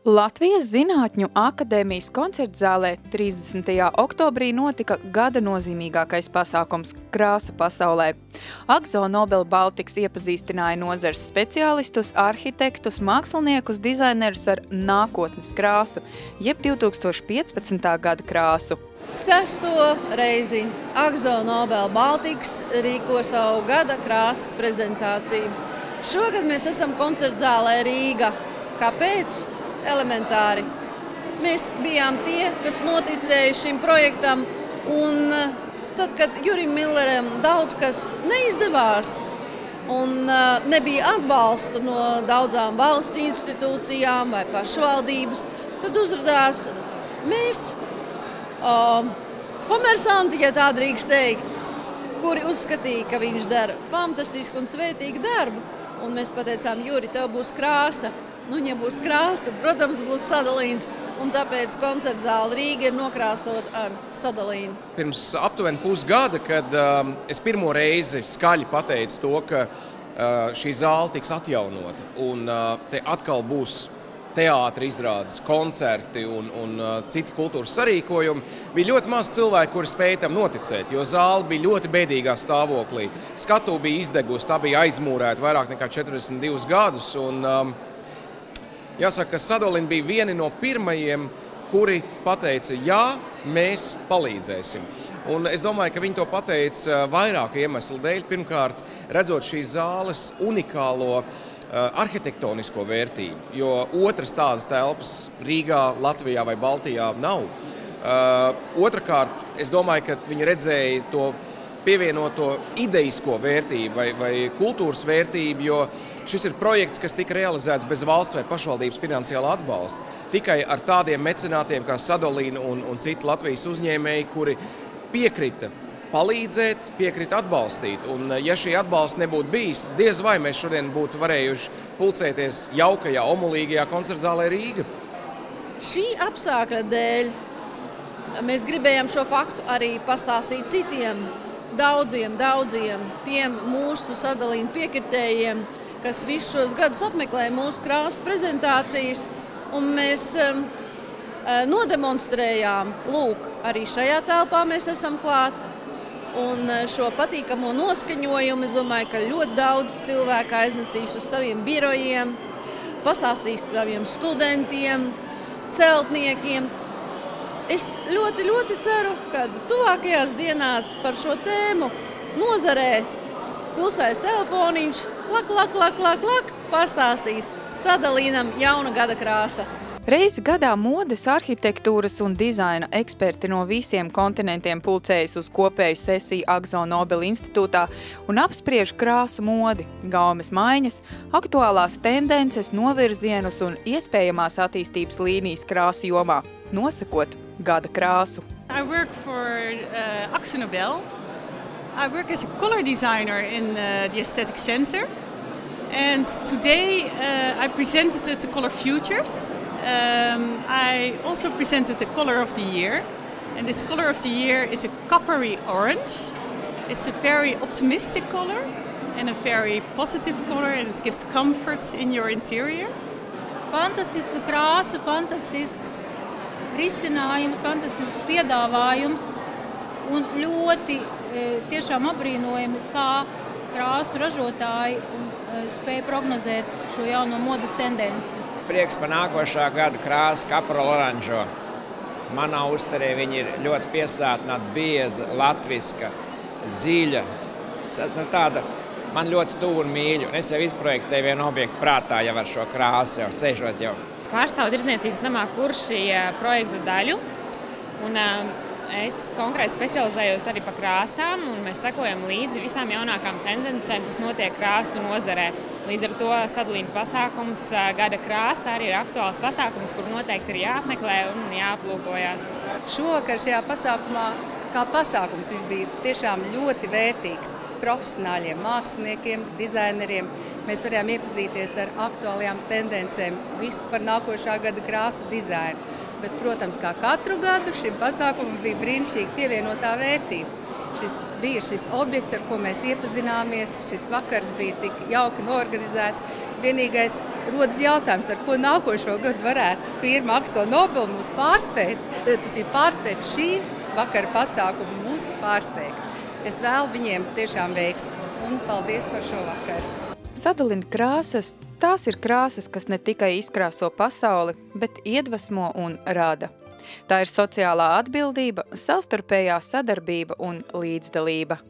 Latvijas Zinātņu akadēmijas koncertzālē 30. oktobrī notika gada nozīmīgākais pasākums Krāsa pasaulē. Akzo Nobel Baltics iepazīstināja nozares speciālistus, arhitektus, māksliniekus, dizainerus ar nākotnes krāsu, jeb 2015. gada krāsu. Sesto reizi Akzo Nobel Baltics rīko savu gada krāsas prezentāciju. Šogad mēs esam koncertzālē Rīga. Kāpēc? Elementāri. Mēs bijām tie, kas noticēja šim projektam, un tad, kad Jurim Milleram daudz kas neizdevās un nebija atbalsta no daudzām valsts institūcijām vai pašvaldības, tad uzrādījās mēs, komersanti, ja tā drīkst teikt, kuri uzskatīja, ka viņš dara fantastisku un svētīgu darbu, un mēs pateicām, Juri, tev būs krāsa. Nu, ja būs krāsa, tad, protams, būs sadalīns, un tāpēc koncertzāle Rīga ir nokrāsot ar sadalīnu. Pirms aptuveni pusgada, kad es pirmo reizi skaļi pateicu to, ka šī zāle tiks atjaunota, un te atkal būs teātra izrādes, koncerti un citi kultūras sarīkojumi, bija ļoti maz cilvēku, kuri spēja tam noticēt, jo zāle bija ļoti bēdīgā stāvoklī. Skatu bija izdegusi, tā bija aizmūrēta vairāk nekā 42 gadus, un jāsaka, ka Sadolin bija vieni no pirmajiem, kuri pateica, jā, mēs palīdzēsim. Un es domāju, ka viņi to pateica vairāku iemeslu dēļ. Pirmkārt, redzot šīs zāles unikālo arhitektonisko vērtību, jo otras tādas telpas Rīgā, Latvijā vai Baltijā nav. Otrakārt, es domāju, ka viņi redzēja to pievienoto ideisko vērtību vai kultūras vērtību, jo šis ir projekts, kas tika realizēts bez valsts vai pašvaldības finansiāla atbalsta. Tikai ar tādiem mecenātiem kā Sadolīna un citi Latvijas uzņēmēji, kuri piekrita palīdzēt, piekrita atbalstīt. Un ja šī atbalsta nebūtu bijis, diez vai mēs šodien būtu varējuši pulcēties jaukajā, omulīgajā koncertzālē Rīga. Šī apstākļa dēļ mēs gribējām šo faktu arī pastāstīt citiem, daudziem tiem mūsu Sadolīna piekritējiem, kas visus šos gadus apmeklē mūsu krāsu prezentācijas, un mēs nodemonstrējām, lūk, arī šajā telpā mēs esam klāt, un šo patīkamo noskaņojumu, es domāju, ka ļoti daudz cilvēku aiznesīs uz saviem birojiem, pastāstīs saviem studentiem, celtniekiem. Es ļoti ceru, ka tuvākajās dienās par šo tēmu nozarē klusais telefoniņš, lak, pastāstīs Sadalīnam jauna gada krāsa. Reizi gadā modes, arhitektūras un dizaina eksperti no visiem kontinentiem pulcējas uz kopēju sesiju Akzo Nobel institūtā un apspriež krāsu modi, gaumes maiņas, aktuālās tendences, novirzienus un iespējamās attīstības līnijas krāsu jomā, nosakot gada krāsu. I work for Akzo Nobel. I work as a color designer in the Aesthetic Center, and today I presented at the Color Futures. I also presented the color of the year, and this color of the year is a coppery orange. It's a very optimistic color and a very positive color, and it gives comfort in your interior. Fantastiska krāsa, fantastisks risinājums, fantastisks piedāvājums un ļoti tiešām apbrīnojami, kā krāsu ražotāji spēja prognozēt šo jauno modes tendenci. Prieks par nākošā gada krāsu Caprol oranžo. Manā uztverē viņa ir ļoti piesātināta, bieza, latviska, dziļa. Tāda man ļoti tuvu un mīļu. Es jau izprojektēju vienu objektu prātā jau ar šo krāsu, jau sēžot jau. Pārstāvu tirdzniecības namā Kurši projektu daļu. Un es konkrēti specializējos arī par krāsām, un mēs sekojam līdzi visām jaunākām tendencēm, kas notiek krāsu nozarē. Līdz ar to Sadolīna pasākums Gada krāsa arī ir aktuāls pasākums, kur noteikti ir jāapmeklē un jāaplūkojās. Šovakar šajā pasākumā, kā pasākums, viņš bija tiešām ļoti vērtīgs profesionāļiem, māksliniekiem, dizaineriem. Mēs varējām iepazīties ar aktuālajām tendencēm, visu par nākošā gada krāsu dizainu. Bet, protams, kā katru gadu šim pasākumam bija brīnišķīga pievienotā vērtība. Šis bija šis objekts, ar ko mēs iepazināmies, šis vakars bija tik jauki norganizēts. Vienīgais rodas jautājums, ar ko nākošo gadu varētu firma AkzoNobel mūs pārspēt. Tas ir pārspēt šī vakara pasākumu mūs pārsteigt. Es vēlu viņiem tiešām veiksmi un paldies par šo vakaru. Sadalina krāsas. Tās ir krāsas, kas ne tikai izkrāso pasauli, bet iedvesmo un rada. Tā ir sociālā atbildība, savstarpējā sadarbība un līdzdalība.